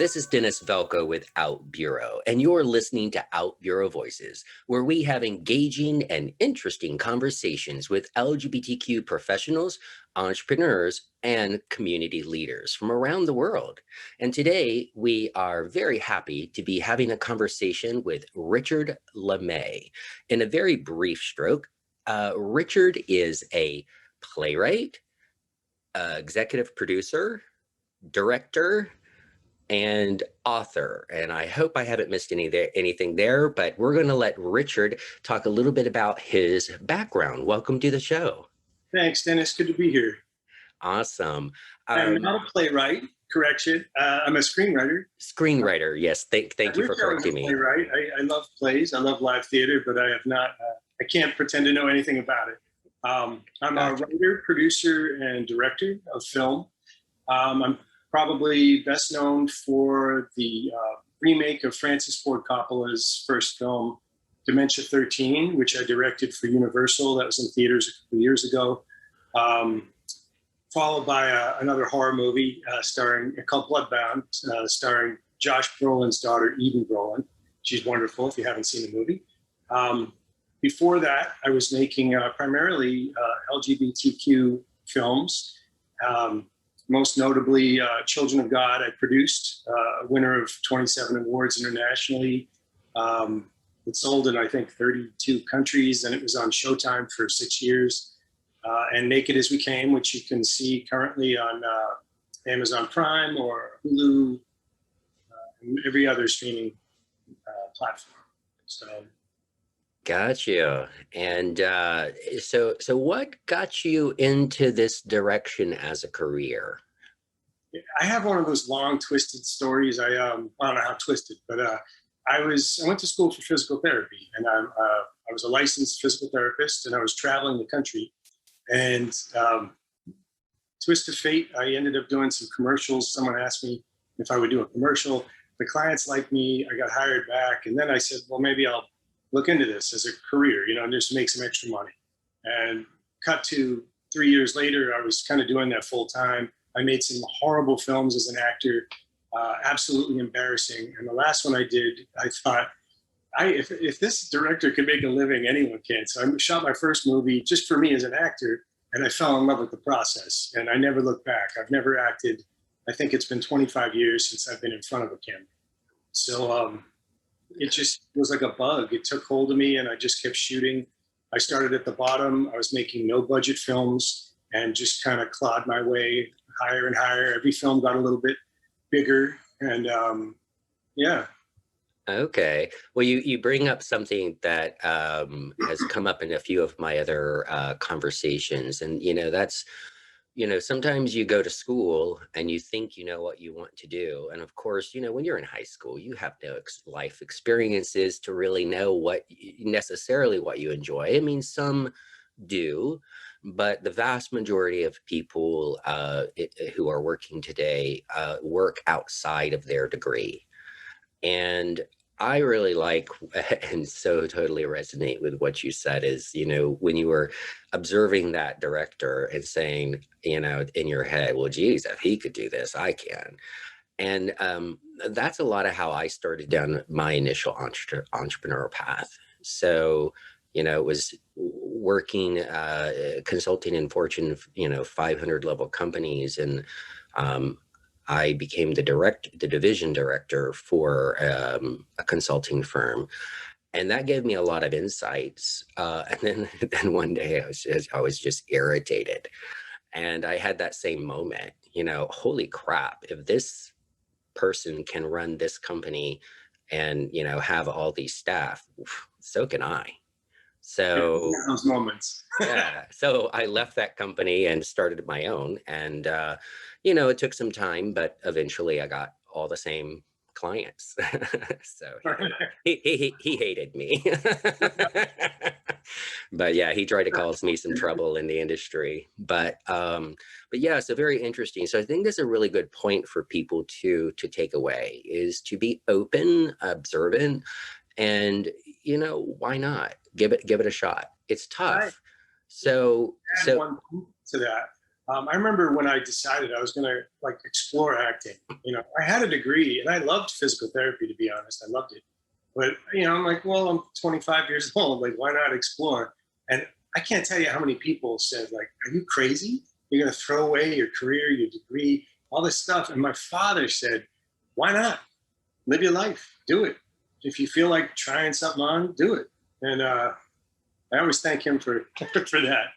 this is Dennis Velco with OutBüro, and you're listening to OutBüro Voices, where we have engaging and interesting conversations with LGBTQ professionals, entrepreneurs, and community leaders from around the world. And today, we are very happy to be having a conversation with Richard LeMay. In a very brief stroke, Richard is a playwright, executive producer, director, and author. And I hope I haven't missed anything there, but we're going to let Richard talk a little bit about his background. Welcome to the show. Thanks, Dennis. Good to be here. Awesome. I'm not a playwright, correction. I'm a screenwriter. Screenwriter, yes. Thank you for correcting me. Playwright. I love plays. I love live theater, but I have not. I can't pretend to know anything about it. I'm a writer, producer, and director of film. I'm probably best known for the remake of Francis Ford Coppola's first film, Dementia 13, which I directed for Universal. That was in theaters a couple of years ago. Followed by another horror movie called Bloodbound, starring Josh Brolin's daughter, Eden Brolin. She's wonderful if you haven't seen the movie. Before that, I was making primarily LGBTQ films. Most notably, Children of God, I produced, winner of 27 awards internationally. It sold in, I think, 32 countries, and it was on Showtime for 6 years. And Naked As We Came, which you can see currently on Amazon Prime or Hulu, and every other streaming platform. So. Gotcha. And so what got you into this direction as a career? I have one of those long, twisted stories. I don't know how twisted, but I went to school for physical therapy, and I was a licensed physical therapist, and I was traveling the country. And twist of fate, I ended up doing some commercials. Someone asked me if I would do a commercial. The clients liked me. I got hired back, and then I said, well, maybe I'll look into this as a career, and just make some extra money. And cut to 3 years later, I was kind of doing that full time. I made some horrible films as an actor, absolutely embarrassing. And the last one I did, I thought, if this director can make a living, anyone can. So I shot my first movie just for me as an actor, and I fell in love with the process. And I never looked back. I've never acted. I think it's been 25 years since I've been in front of a camera. So it just was like a bug. It took hold of me, and I just kept shooting. I started at the bottom. I was making no budget films and just kind of clawed my way higher and higher. Every film got a little bit bigger, and yeah. Okay. Well, you bring up something that has come up in a few of my other conversations, and that's sometimes you go to school and you think you know what you want to do, and of course, when you're in high school, you have no life experiences to really know necessarily what you enjoy. I mean, some do, but the vast majority of people who are working today work outside of their degree. And I really like and so totally resonate with what you said is, when you were observing that director and saying, in your head, well, geez, if he could do this, I can. And that's a lot of how I started down my initial entrepreneurial path. So, it was working, consulting in Fortune, 500 level companies. And I became the division director for a consulting firm, and that gave me a lot of insights. And then one day I was just irritated, and I had that same moment. Holy crap! If this person can run this company and have all these staff, so can I. So those moments. Yeah. So I left that company and started my own. And, it took some time, but eventually I got all the same clients. So he hated me. But yeah, he tried to cause me some trouble in the industry. But yeah, so very interesting. So I think that's a really good point for people to take away, is to be open, observant, and why not give it a shot? It's tough. Right. So one to that. I remember when I decided I was going to like explore acting. I had a degree and I loved physical therapy, to be honest. I loved it. But, I'm like, well, I'm 25 years old. Like, why not explore? And I can't tell you how many people said, like, are you crazy? You're going to throw away your career, your degree, all this stuff. And my father said, why not? Live your life. Do it. If you feel like trying something on, do it. And I always thank him for for that.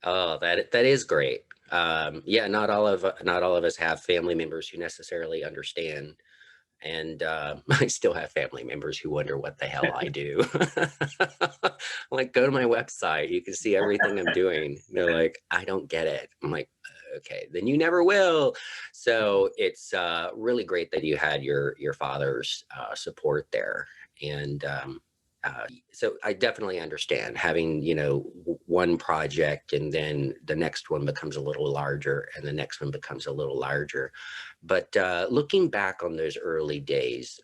Oh, that is great. Yeah, not all of us have family members who necessarily understand, and I still have family members who wonder what the hell I do. Like, go to my website, you can see everything I'm doing. They're like, I don't get it. I'm like, okay, then you never will. So it's really great that you had your father's support there, and so I definitely understand having, one project and then the next one becomes a little larger and the next one becomes a little larger. But looking back on those early days,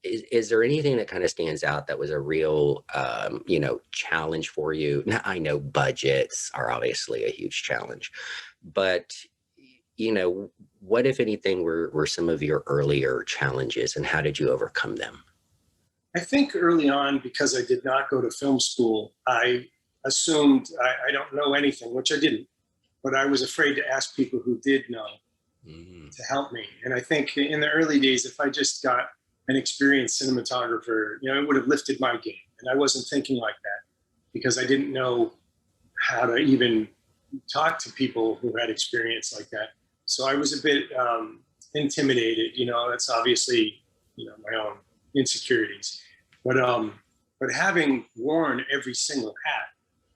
is there anything that kind of stands out that was a real, challenge for you? Now, I know budgets are obviously a huge challenge, but, what, if anything, were some of your earlier challenges and how did you overcome them? I think early on, because I did not go to film school, I assumed I don't know anything, which I didn't, but I was afraid to ask people who did know Mm. to help me. And I think in the early days, if I just got an experienced cinematographer, it would have lifted my game. And I wasn't thinking like that because I didn't know how to even talk to people who had experience like that. So I was a bit intimidated. That's obviously my own insecurities, but having worn every single hat,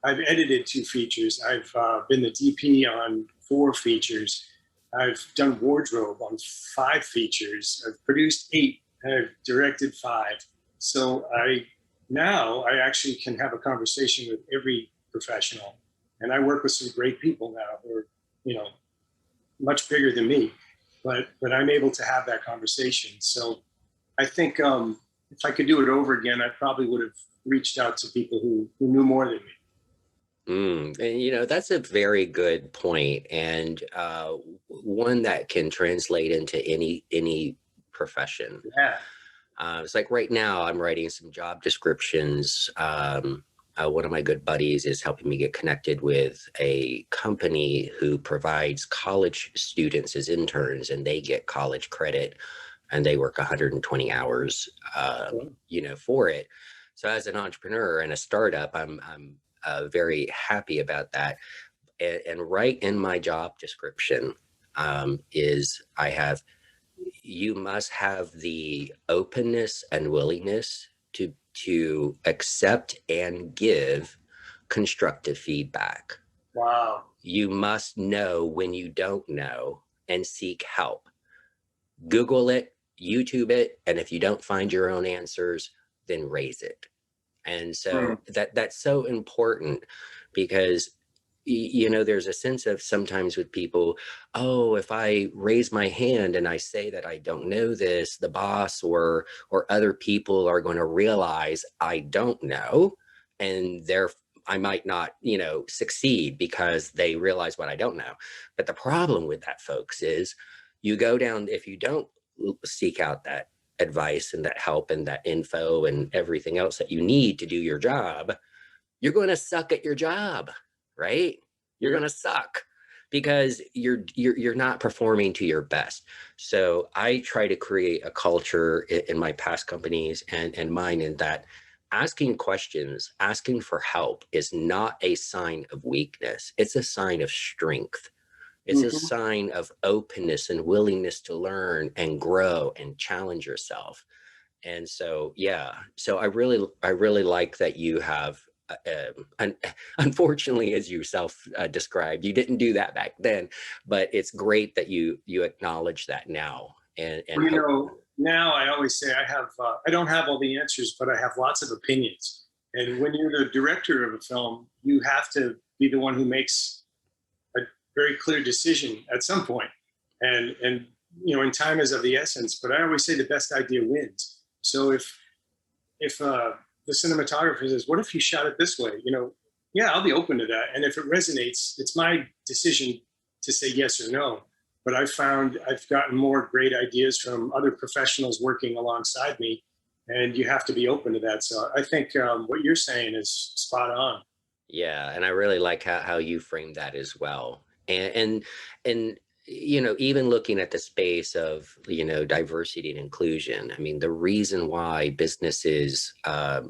I've edited 2 features. I've been the DP on 4 features. I've done wardrobe on 5 features. I've produced 8. And I've directed 5. So now I actually can have a conversation with every professional, and I work with some great people now who are much bigger than me, but I'm able to have that conversation. So I think if I could do it over again, I probably would have reached out to people who knew more than me. And that's a very good point, and one that can translate into any profession. Yeah. It's like right now I'm writing some job descriptions. One of my good buddies is helping me get connected with a company who provides college students as interns, and they get college credit, and they work 120 hours, for it. So as an entrepreneur and a startup, I'm very happy about that. And right in my job description is I have, you must have the openness and willingness to accept and give constructive feedback. Wow. You must know when you don't know and seek help. Google it, YouTube it, and if you don't find your own answers, then raise it. And so that's so important because there's a sense of sometimes with people, oh, if I raise my hand and I say that I don't know this, the boss or other people are going to realize I don't know, and I might not, succeed because they realize what I don't know. But the problem with that, folks, is you go down, if you don't seek out that advice and that help and that info and everything else that you need to do your job, you're going to suck at your job, right? You're going to suck because you're not performing to your best. So I try to create a culture in my past companies and mine, in that asking questions, asking for help is not a sign of weakness. It's a sign of strength. It's a Mm-hmm. sign of openness and willingness to learn and grow and challenge yourself. And so, yeah, so I really like that you have, unfortunately, as you self described, you didn't do that back then, but it's great that you acknowledge that now. And Well, now I always say I don't have all the answers, but I have lots of opinions. And when you're the director of a film, you have to be the one who makes a very clear decision at some point. And time is of the essence. But I always say the best idea wins. So if the cinematographer says, "What if you shot it this way?" Yeah, I'll be open to that. And if it resonates, it's my decision to say yes or no. But I've found I've gotten more great ideas from other professionals working alongside me, and you have to be open to that. So I think what you're saying is spot on. Yeah, and I really like how you frame that as well. And you know, even looking at the space of, you know, diversity and inclusion, I mean, the reason why businesses,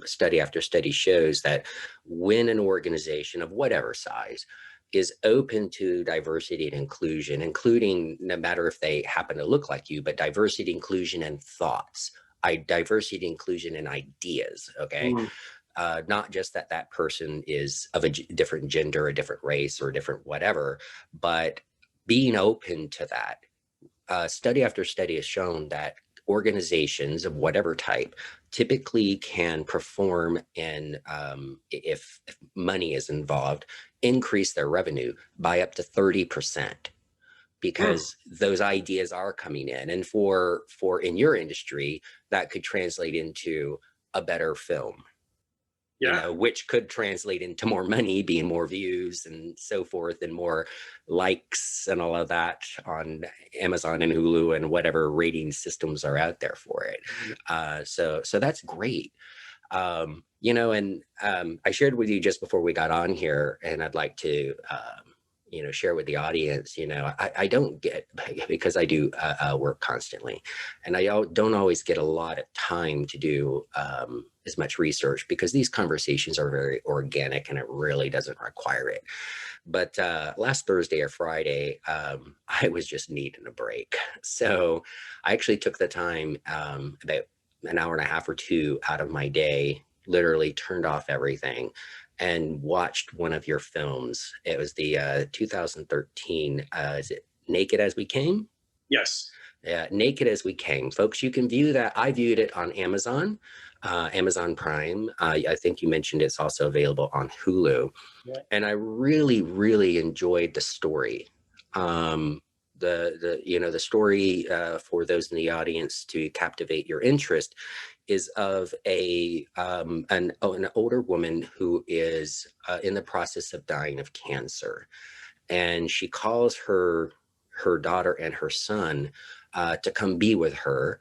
study after study shows that when an organization of whatever size is open to diversity and inclusion, including no matter if they happen to look like you, but diversity, inclusion, and thoughts, diversity, inclusion, and ideas. Okay, Mm. not just that that person is of a different gender, a different race, or a different whatever, but being open to that. Study after study has shown that organizations of whatever type typically can perform and, if money is involved, increase their revenue by up to 30%, Mm. because those ideas are coming in. And for in your industry, that could translate into a better film, you Yeah. know, which could translate into more money, being more views and so forth, and more likes and all of that on Amazon and Hulu and whatever rating systems are out there for it. So that's great. You know, and I shared with you just before we got on here, and I'd like to, you know, share with the audience. You know, I don't get, because I do work constantly, and don't always get a lot of time to do as much research, because these conversations are very organic and it really doesn't require it. But last Thursday or Friday, I was just needing a break. So I actually took the time, about an hour and a half or two out of my day, literally turned off everything and watched one of your films. It was the 2013, is it Naked as We Came? Yes. Yeah, Naked as We Came. Folks, you can view that. I viewed it on Amazon, Amazon Prime. I think you mentioned it's also available on Hulu. Yeah. And I really, really enjoyed the story. The you know, the story, for those in the audience to captivate your interest, is of an older woman who is in the process of dying of cancer, and she calls her daughter and her son to come be with her.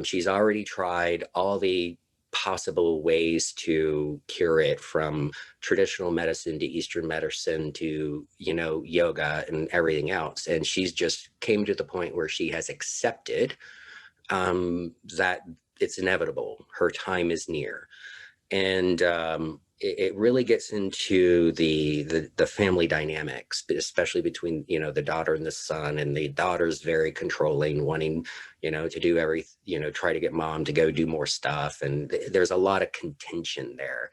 She's already tried all the possible ways to cure it, from traditional medicine to Eastern medicine to, you know, yoga and everything else. And she's just came to the point where she has accepted that it's inevitable. Her time is near. And it really gets into the family dynamics, especially between, you know, the daughter and the son. And the daughter's very controlling, wanting, you know, to do you know, try to get mom to go do more stuff. And there's a lot of contention there.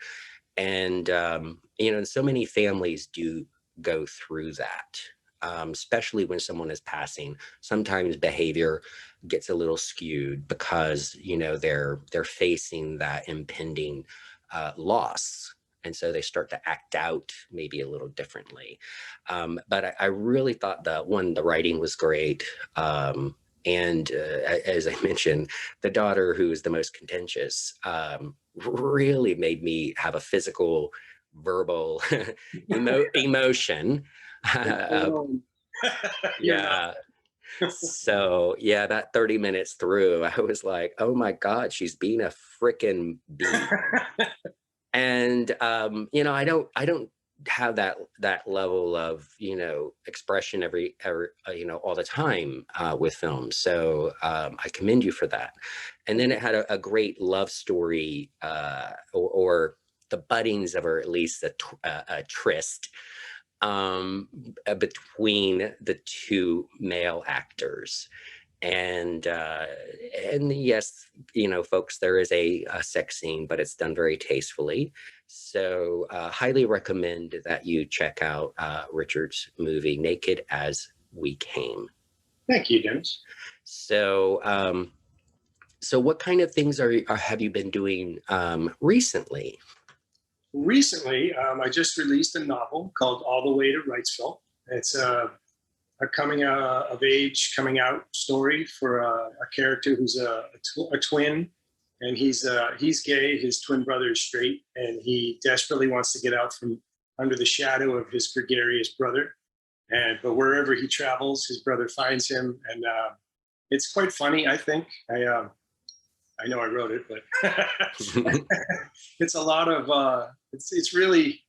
And you know, and so many families do go through that, especially when someone is passing. Sometimes behavior gets a little skewed because, you know, they're facing that impending loss, and so they start to act out maybe a little differently. But I really thought that, one, the writing was great. And as I mentioned, the daughter, who is the most contentious, really made me have a physical, verbal emotion. Um, You're not. Yeah. So yeah, that 30 minutes through, I was like, oh my God, she's being a freaking bee. And you know, I don't have that level of, you know, expression every you know, all the time with films. So I commend you for that. And then it had a great love story, or the buddings of, or at least a tryst, between the two male actors. And yes, you know, folks, there is a sex scene, but it's done very tastefully. So highly recommend that you check out Richard's movie Naked as We Came. Thank you, Dennis. So so what kind of things have you been doing recently? Recently, I just released a novel called All the Way to Wrightsville. It's a coming of age, coming out story for a character who's a twin, and he's gay. His twin brother is straight, and he desperately wants to get out from under the shadow of his gregarious brother. But wherever he travels, his brother finds him, and it's quite funny. I think I know I wrote it, but it's a lot of it's really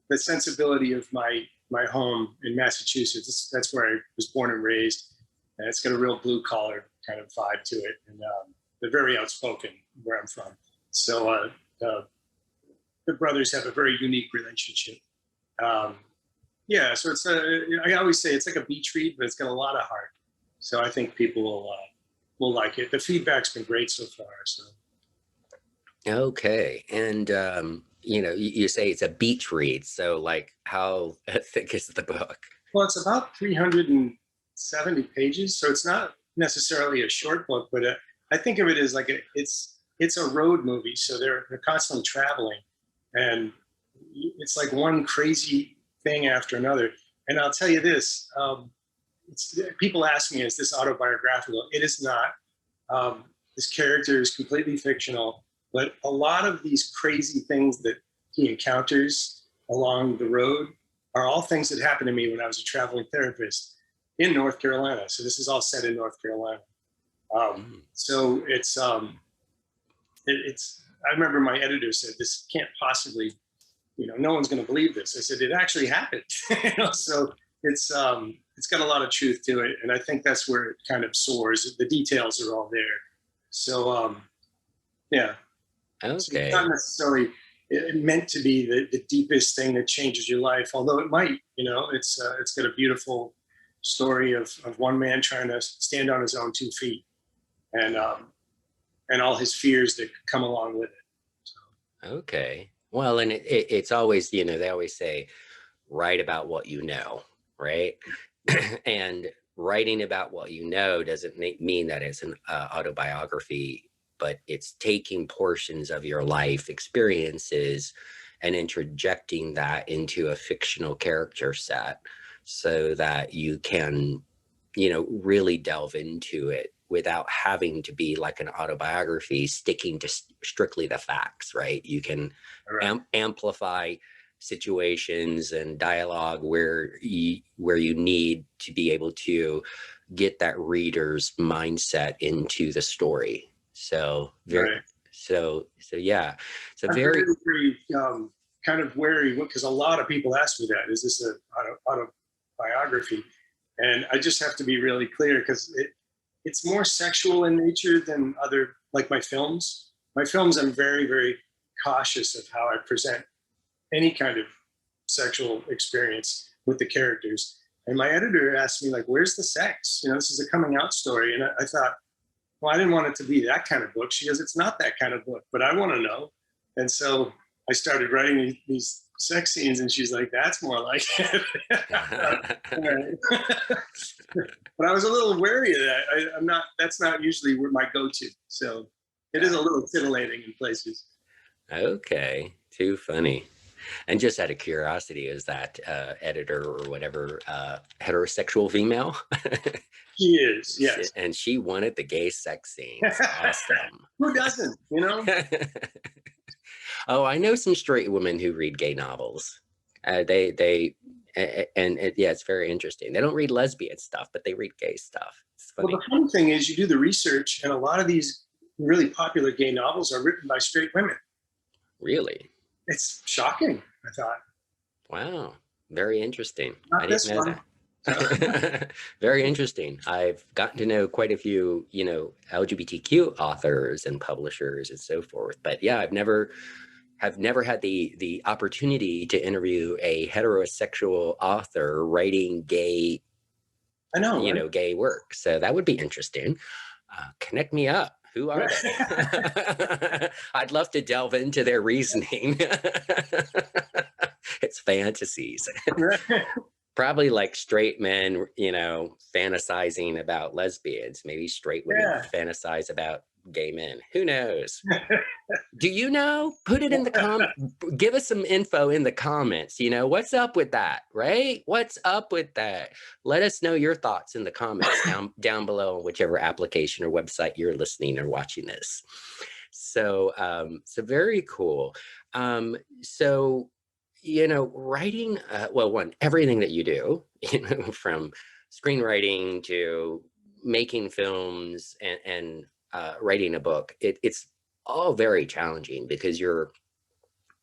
the sensibility of my home in Massachusetts. That's where I was born and raised, and it's got a real blue collar kind of vibe to it, and they're very outspoken where I'm from. So the brothers have a very unique relationship. Yeah, so it's I always say it's like a beach read, but it's got a lot of heart. So I think people will like it. The feedback's been great so far. So. Okay, and you say it's a beach read. So like, how thick is the book? Well, it's about 370 pages, so it's not necessarily a short book, but I think of it as like it's a road movie. So they're constantly traveling, and it's like one crazy thing after another. And I'll tell you this, people ask me, is this autobiographical? It is not. This character is completely fictional, but a lot of these crazy things that he encounters along the road are all things that happened to me when I was a traveling therapist in North Carolina. So this is all set in North Carolina. So it's I remember my editor said, this can't possibly, no one's going to believe this. I said, it actually happened. So it's got a lot of truth to it. And I think that's where it kind of soars. The details are all there. So, yeah. Okay. So it's not necessarily meant to be the deepest thing that changes your life, although it might, it's got a beautiful story of one man trying to stand on his own 2 feet, and all his fears that come along with it. So. Okay. Well, and it's always, they always say, write about what you know, right? And writing about what you know doesn't mean that it's an autobiography, but it's taking portions of your life experiences and interjecting that into a fictional character set so that you can, really delve into it without having to be like an autobiography, sticking to strictly the facts, right? You can amplify situations and dialogue where you need to be able to get that reader's mindset into the story. So yeah. So I'm very kind of wary, because a lot of people ask me that, is this an autobiography? And I just have to be really clear, because it's more sexual in nature than other, like my films. My films, I'm very, very cautious of how I present any kind of sexual experience with the characters. And my editor asked me, like, where's the sex? This is a coming out story. And I thought, well, I didn't want it to be that kind of book. She goes, it's not that kind of book, but I want to know. And so I started writing these sex scenes, and she's like, that's more like it. But I was a little wary of that. That's not usually my go-to. So it is a little titillating in places. Okay, too funny. And just out of curiosity, is that editor or whatever heterosexual female? She is, yes. And she wanted the gay sex scenes. Awesome. Who doesn't, Oh, I know some straight women who read gay novels. It's very interesting. They don't read lesbian stuff, but they read gay stuff. It's funny. Well, the fun thing is you do the research, and a lot of these really popular gay novels are written by straight women. Really? It's shocking, I thought. Wow. Very interesting. Not I didn't know one. that. Very interesting. I've gotten to know quite a few, LGBTQ authors and publishers and so forth. But yeah, I've never had the opportunity to interview a heterosexual author writing gay, I know, right? gay work. So that would be interesting. Connect me up. Who are they? I'd love to delve into their reasoning. It's fantasies. Probably like straight men, fantasizing about lesbians. Maybe straight women fantasize about gay men. Who knows? Do you know? Put it in the comment. Give us some info in the comments. What's up with that, right? What's up with that? Let us know your thoughts in the comments down below on whichever application or website you're listening or watching this. So, so very cool. So Writing, well, one, everything that you do, from screenwriting to making films and writing a book, it's all very challenging because you're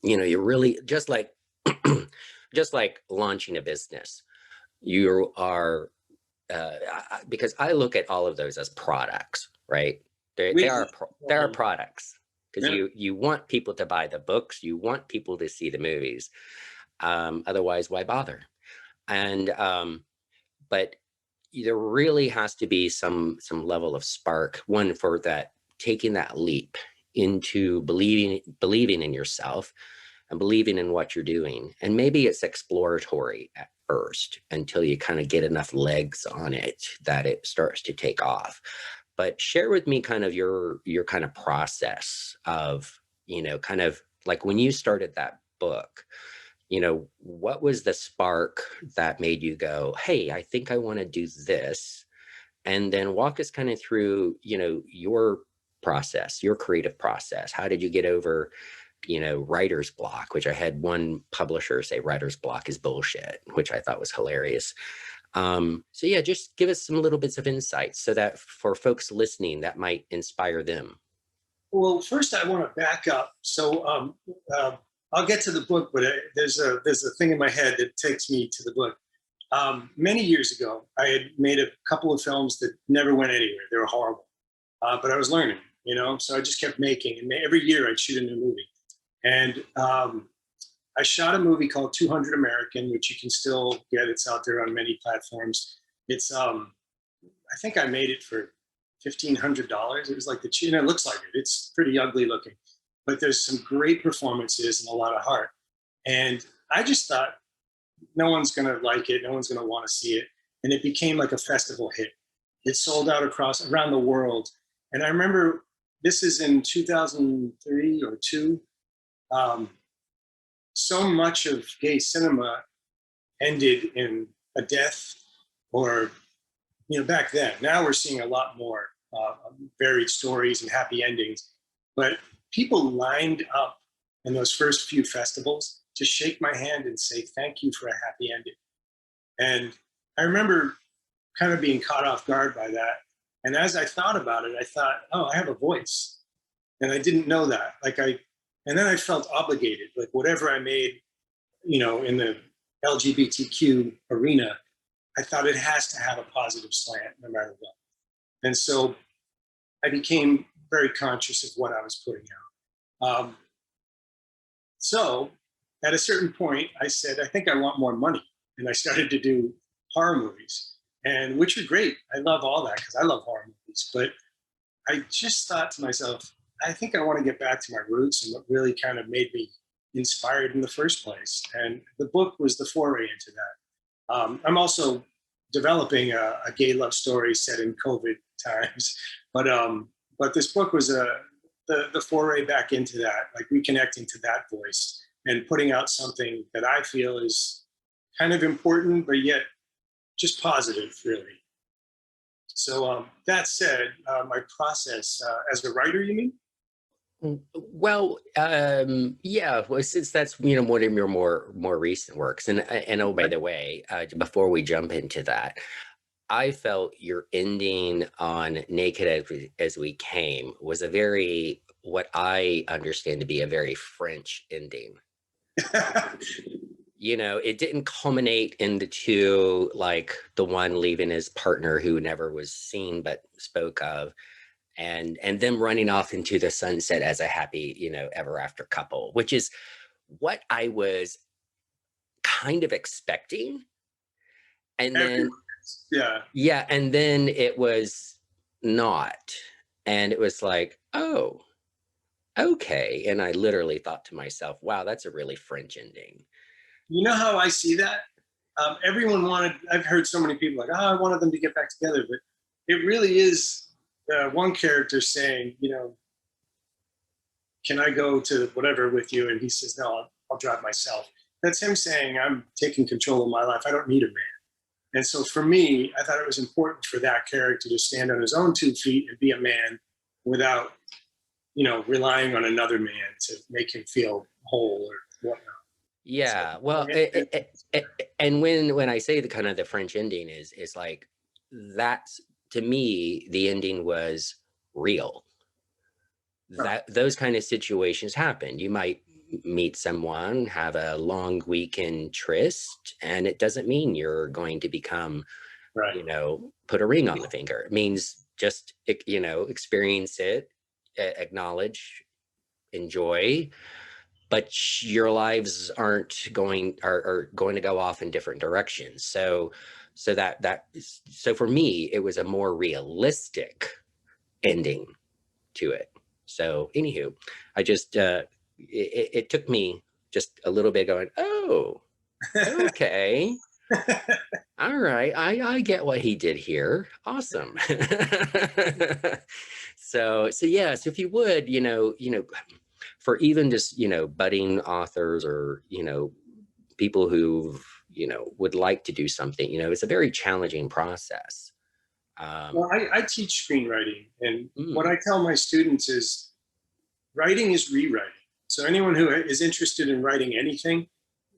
really just like, just like launching a business. You are, because I look at all of those as products, right? They are products because Yeah. you want people to buy the books, you want people to see the movies. Otherwise, why bother? And but there really has to be some level of spark, one, for that, taking that leap into believing in yourself and believing in what you're doing. And maybe it's exploratory at first until you kind of get enough legs on it that it starts to take off. But share with me kind of your kind of process of, kind of like when you started that book, what was the spark that made you go, hey, I think I want to do this? And then walk us kind of through, your process, your creative process. How did you get over, writer's block, which I had one publisher say writer's block is bullshit, which I thought was hilarious. So yeah, just give us some little bits of insight so that for folks listening, that might inspire them. Well, first I want to back up. So I'll get to the book, but there's a thing in my head that takes me to the book. Many years ago, I had made a couple of films that never went anywhere. They were horrible, but I was learning, so I just kept making. And every year I'd shoot a new movie. And I shot a movie called 200 American, which you can still get. It's out there on many platforms. It's I think I made it for $1,500. It was like it looks like it. It's pretty ugly looking, but there's some great performances and a lot of heart. And I just thought, no one's going to like it. No one's going to want to see it. And it became like a festival hit. It sold out around the world. And I remember, this is in 2003 or two. So much of gay cinema ended in a death, or, back then. Now we're seeing a lot more varied stories and happy endings. But people lined up in those first few festivals to shake my hand and say, thank you for a happy ending. And I remember kind of being caught off guard by that. And as I thought about it, I thought, oh, I have a voice. And I didn't know that. And then I felt obligated, like whatever I made, in the LGBTQ arena, I thought it has to have a positive slant no matter what. And so I became very conscious of what I was putting out. So at a certain point, I said, I think I want more money. And I started to do horror movies, and which are great. I love all that because I love horror movies. But I just thought to myself, I think I want to get back to my roots and what really kind of made me inspired in the first place. And the book was the foray into that. I'm also developing a gay love story set in COVID times, but this book was the foray back into that, like reconnecting to that voice and putting out something that I feel is kind of important, but yet just positive, really. So that said, my process as a writer, you mean? Well, yeah. Well, since that's one of your more recent works, and oh, by the way, before we jump into that, I felt your ending on "Naked as We Came" was a very, what I understand to be a very French ending. It didn't culminate into like the one leaving his partner who never was seen but spoke of, and them running off into the sunset as a happy, ever after couple, which is what I was kind of expecting. And then, yeah, and then it was not. And it was like, oh, okay. And I literally thought to myself, wow, that's a really French ending. You know how I see that? I've heard so many people like, oh, I wanted them to get back together, but it really is one character saying, can I go to whatever with you? And he says, no, I'll drive myself. That's him saying, I'm taking control of my life. I don't need a man. And so for me, I thought it was important for that character to stand on his own 2 feet and be a man without, relying on another man to make him feel whole or whatnot. So, Yeah, well, and when I say the kind of the French ending is like that's to me the ending was real. right, That those kind of situations happen. You might meet someone, have a long weekend tryst, and it doesn't mean you're going to become, right, put a ring on the finger. It means just experience it, acknowledge, enjoy, but your lives aren't are going to go off in different directions. So for me it was a more realistic ending to it. So anywho, I just it took me just a little bit going, oh, okay, all right, I get what he did here. Awesome. So yeah, so if you would, for even just, budding authors or, people who, would like to do something, it's a very challenging process. well, Um, I teach screenwriting, and what mm, I tell my students is writing is rewriting. So anyone who is interested in writing anything,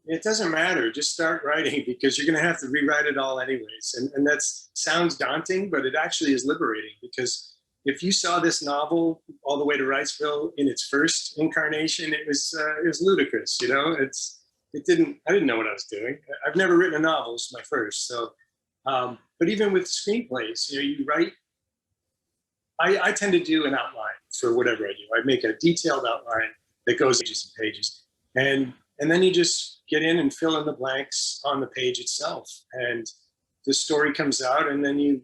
it doesn't matter. Just start writing because you're going to have to rewrite it all anyways. And that sounds daunting, but it actually is liberating because if you saw this novel all the way to Wrightsville in its first incarnation, it was ludicrous. I didn't know what I was doing. I've never written a novel. It's my first. So, but even with screenplays, you write. I tend to do an outline for whatever I do. I make a detailed outline that goes pages and pages, and then you just get in and fill in the blanks on the page itself, and the story comes out, and then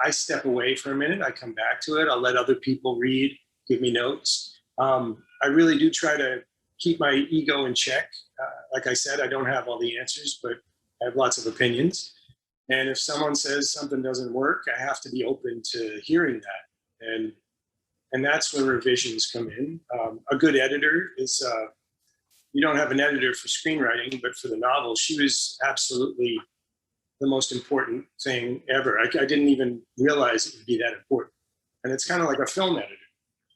I step away for a minute. I come back to it. I'll let other people read, give me notes. I really do try to keep my ego in check. Like I said, I don't have all the answers, but I have lots of opinions. And if someone says something doesn't work, I have to be open to hearing that. And that's where revisions come in. A good editor is, you don't have an editor for screenwriting, but for the novel, she was absolutely the most important thing ever. I didn't even realize it would be that important. And it's kind of like a film editor.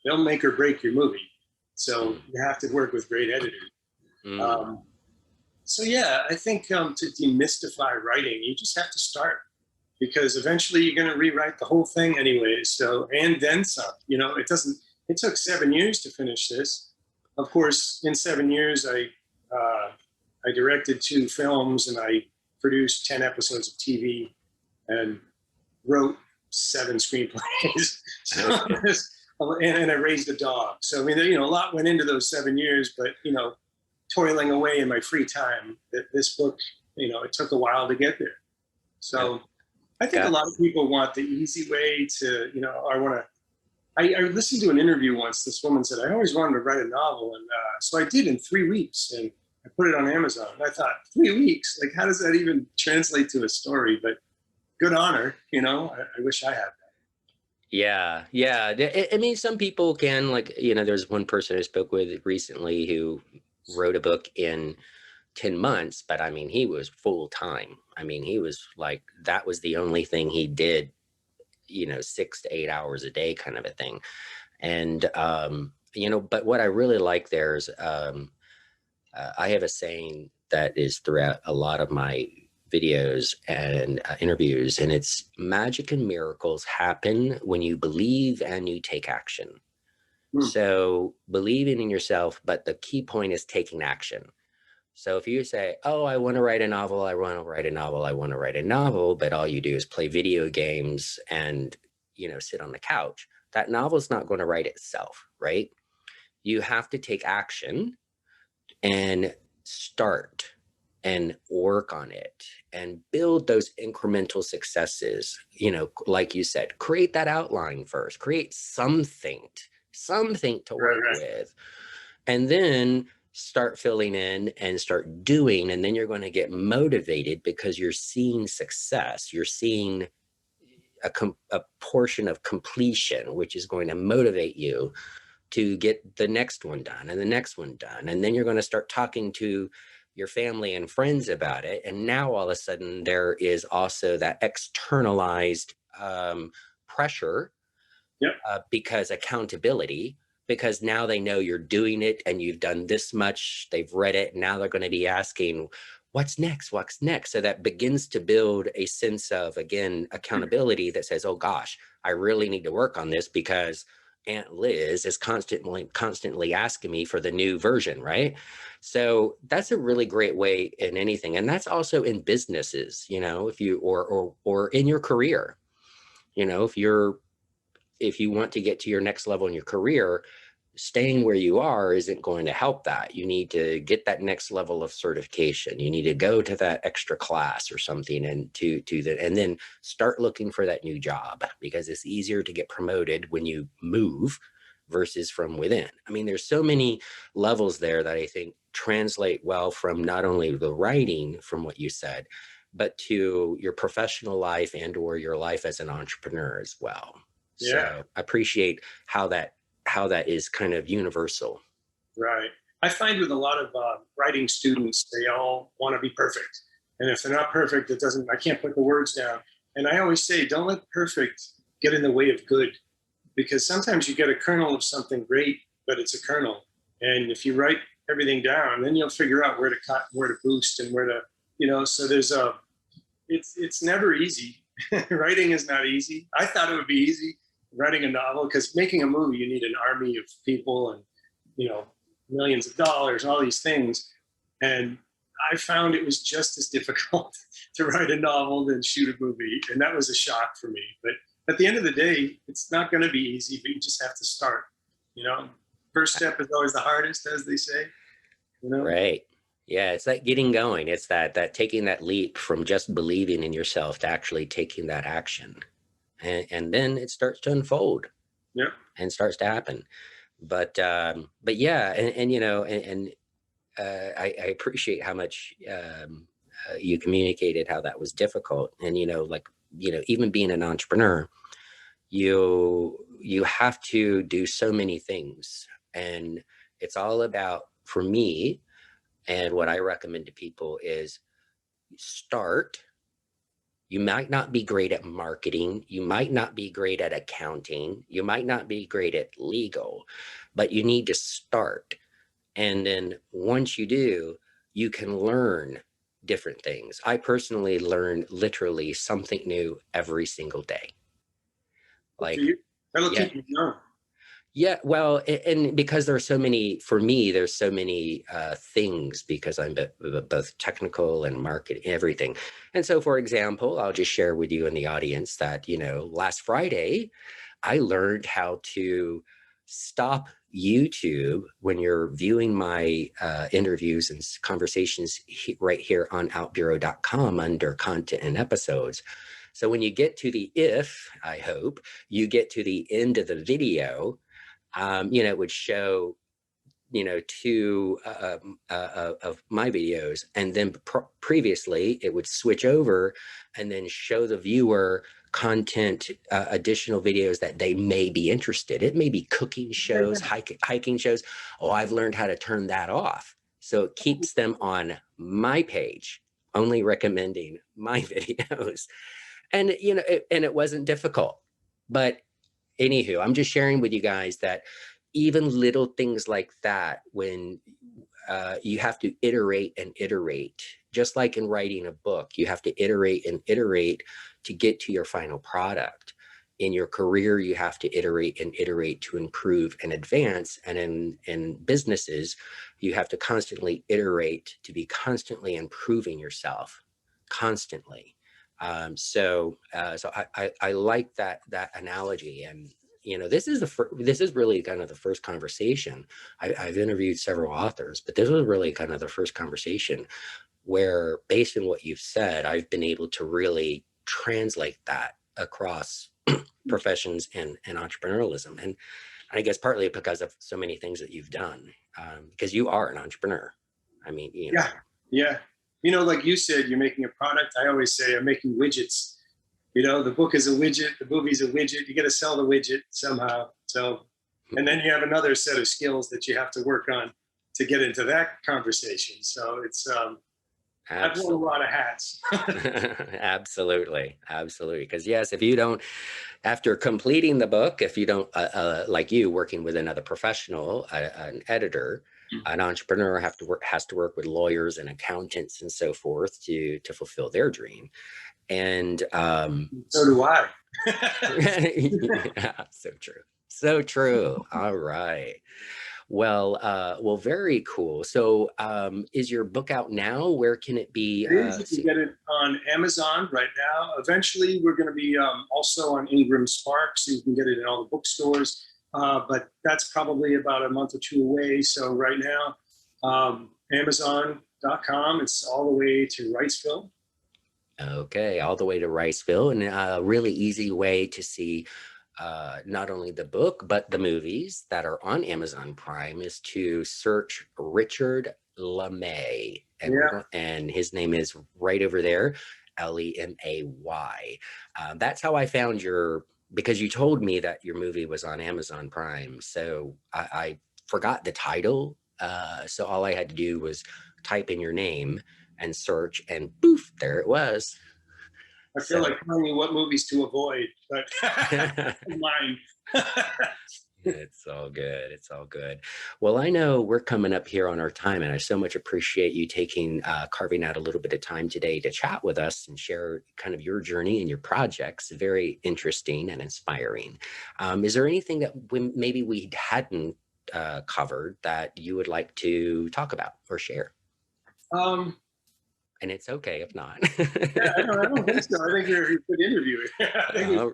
They'll make or break your movie. So mm, you have to work with great editors. mm. Um, so yeah, I think to demystify writing, you just have to start because eventually you're going to rewrite the whole thing anyway. So, and then some, it took 7 years to finish this. Of course, in 7 years, I directed 2 films and I produced 10 episodes of TV and wrote 7 screenplays. So, Okay. and I raised a dog. So, I mean, a lot went into those 7 years, but, toiling away in my free time, this book, it took a while to get there. Yeah. So I think a Got. lot of people want the easy way to, I want to. I listened to an interview once. This woman said, I always wanted to write a novel. And so I did in 3 weeks. And I put it on Amazon. And I thought, 3 weeks? Like, how does that even translate to a story? But good on her. I wish I had that. Yeah, yeah. I mean, some people can, like, there's one person I spoke with recently who wrote a book in 10 months, but I mean, he was full time. I mean, he was like, that was the only thing he did, 6 to 8 hours a day kind of a thing. And, but what I really like there is, I have a saying that is throughout a lot of my videos and interviews, and it's magic and miracles happen when you believe and you take action. Hmm. So believing in yourself, but the key point is taking action. So if you say, oh, I want to write a novel, I want to write a novel, I want to write a novel, but all you do is play video games and, sit on the couch, that novel's not going to write itself, right? You have to take action and start and work on it and build those incremental successes. Like you said, create that outline first, create something to Right, work right. with, and then start filling in and start doing. And then you're going to get motivated because you're seeing success, you're seeing a portion of completion, which is going to motivate you to get the next one done and the next one done. And then you're going to start talking to your family and friends about it. And now all of a sudden there is also that externalized pressure, Yep. because accountability. because now they know you're doing it and you've done this much, they've read it. Now they're going to be asking, what's next? What's next? So that begins to build a sense of, again, accountability that says, oh gosh, I really need to work on this because Aunt Liz is constantly asking me for the new version, right? So that's a really great way in anything. And that's also in businesses, you know, if you, or in your career, you know, if you want to get to your next level in your career, staying where you are isn't going to help that. You need to get that next level of certification. You need to go to that extra class or something and and then start looking for that new job, because it's easier to get promoted when you move versus from within. I mean, there's so many levels there that I think translate well from not only the writing from what you said, but to your professional life and or your life as an entrepreneur as well. Yeah. So I appreciate how that is kind of universal. Right. I find with a lot of writing students, they all want to be perfect. And if they're not perfect, I can't put the words down. And I always say, don't let perfect get in the way of good, because sometimes you get a kernel of something great, but it's a kernel. And if you write everything down, then you'll figure out where to cut, where to boost, and where to, so it's never easy. Writing is not easy. I thought it would be easy writing a novel, because making a movie, you need an army of people and, millions of dollars, all these things. And I found it was just as difficult to write a novel than shoot a movie. And that was a shock for me. But at the end of the day, it's not going to be easy, but you just have to start. First step is always the hardest, as they say. Right. Yeah, it's that getting going. It's that taking that leap from just believing in yourself to actually taking that action. And then it starts to unfold. Yeah. And starts to happen. But yeah, I appreciate how much you communicated how that was difficult. And, even being an entrepreneur, you have to do so many things. And it's all about, for me, and what I recommend to people is start. You might not be great at marketing. You might not be great at accounting. You might not be great at legal, but you need to start. And then once you do, you can learn different things. I personally learn literally something new every single day. Like, that'll yeah. keep you young. Yeah, well, and because there are so many, for me, there's so many things, because I'm both technical and market, everything. And so, for example, I'll just share with you in the audience that, last Friday, I learned how to stop YouTube when you're viewing my interviews and conversations right here on outbureau.com under content and episodes. So when you get to I hope you get to the end of the video, it would show, two of my videos, and then previously it would switch over and then show the viewer content, additional videos that they may be interested. It may be cooking shows, hiking shows. Oh, I've learned how to turn that off. So it keeps them on my page, only recommending my videos. And, and it wasn't difficult, but anywho, I'm just sharing with you guys that even little things like that, when you have to iterate and iterate, just like in writing a book, you have to iterate and iterate to get to your final product. In your career, you have to iterate and iterate to improve and advance. And in businesses, you have to constantly iterate to be constantly improving yourself, constantly. So I like that analogy. And this is really kind of the first conversation. I've interviewed several authors, but this was really kind of the first conversation where, based on what you've said, I've been able to really translate that across professions and entrepreneurialism. And I guess partly because of so many things that you've done, because you are an entrepreneur. I mean, Yeah. Like you said, you're making a product. I always say I'm making widgets. The book is a widget, the movie's a widget. You got to sell the widget somehow. So, and then you have another set of skills that you have to work on to get into that conversation. So it's, I've worn a lot of hats. Absolutely. Because yes, if you don't, after completing the book, if you don't, like you working with another professional, an editor, an entrepreneur has to work with lawyers and accountants and so forth to fulfill their dream. And so do I. yeah, so true. So true. All right. Well, very cool. So, is your book out now? Where can it be You can seen? get it on Amazon right now. Eventually, we're going to be also on Ingram Spark, so you can get it in all the bookstores. But that's probably about a month or two away. So right now, Amazon.com. It's all the way to Wrightsville. Okay, all the way to Wrightsville, and a really easy way to see not only the book, but the movies that are on Amazon Prime is to search Richard LeMay. And his name is right over there, LeMay. That's how I found because you told me that your movie was on Amazon Prime. So I forgot the title. So all I had to do was type in your name and search, and poof, there it was. I feel like telling you what movies to avoid, but mine. It's all good. It's all good. Well, I know we're coming up here on our time, and I so much appreciate you carving out a little bit of time today to chat with us and share kind of your journey and your projects. Very interesting and inspiring. Is there anything that maybe we hadn't covered that you would like to talk about or share? And it's okay if not. Yeah, I don't think so. I think you're a good interviewer.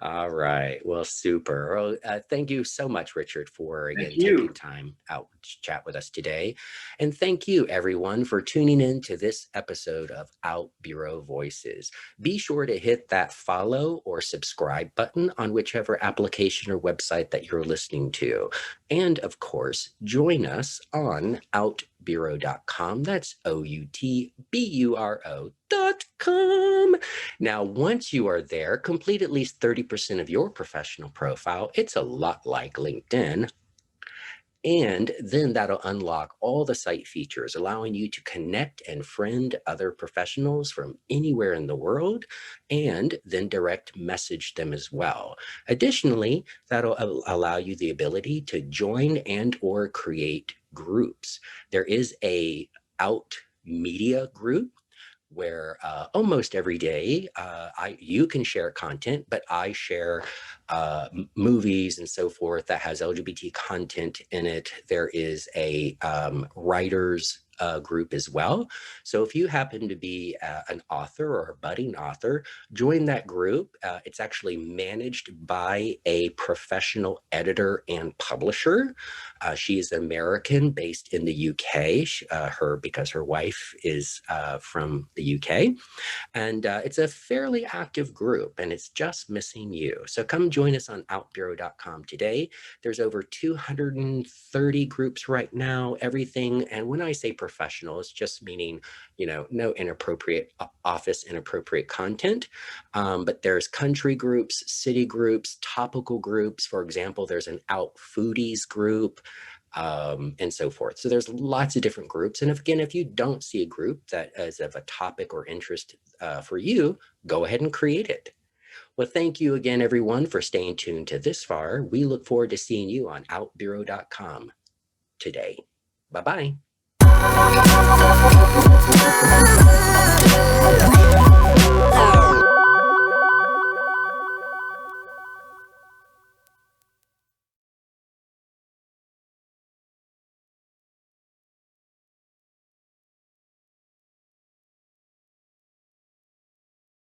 All right. Well, super. Well, thank you so much, Richard, for again taking time out to chat with us today. And thank you, everyone, for tuning in to this episode of OutBüro Voices. Be sure to hit that follow or subscribe button on whichever application or website that you're listening to. And of course, join us on outbüro.com. That's OUTBURO.com. Now, once you are there, complete at least 30% of your professional profile. It's a lot like LinkedIn. And then that'll unlock all the site features, allowing you to connect and friend other professionals from anywhere in the world, and then direct message them as well. Additionally, that'll allow you the ability to join and or create groups. There is a Out Media group where almost every day you can share content, but I share movies and so forth that has LGBT content in it. There is a writers group as well. So if you happen to be an author or a budding author, join that group. It's actually managed by a professional editor and publisher. She is American, based in the UK, because her wife is from the UK. And it's a fairly active group, and it's just missing you. So come join us on outbüro.com today. There's over 230 groups right now, everything. And when I say professional, it's just meaning, no inappropriate content. But there's country groups, city groups, topical groups. For example, there's an Out Foodies group, and so forth. So there's lots of different groups. And if you don't see a group that is of a topic or interest for you, go ahead and create it. Well, thank you again, everyone, for staying tuned to this far. We look forward to seeing you on outbüro.com today. Bye-bye.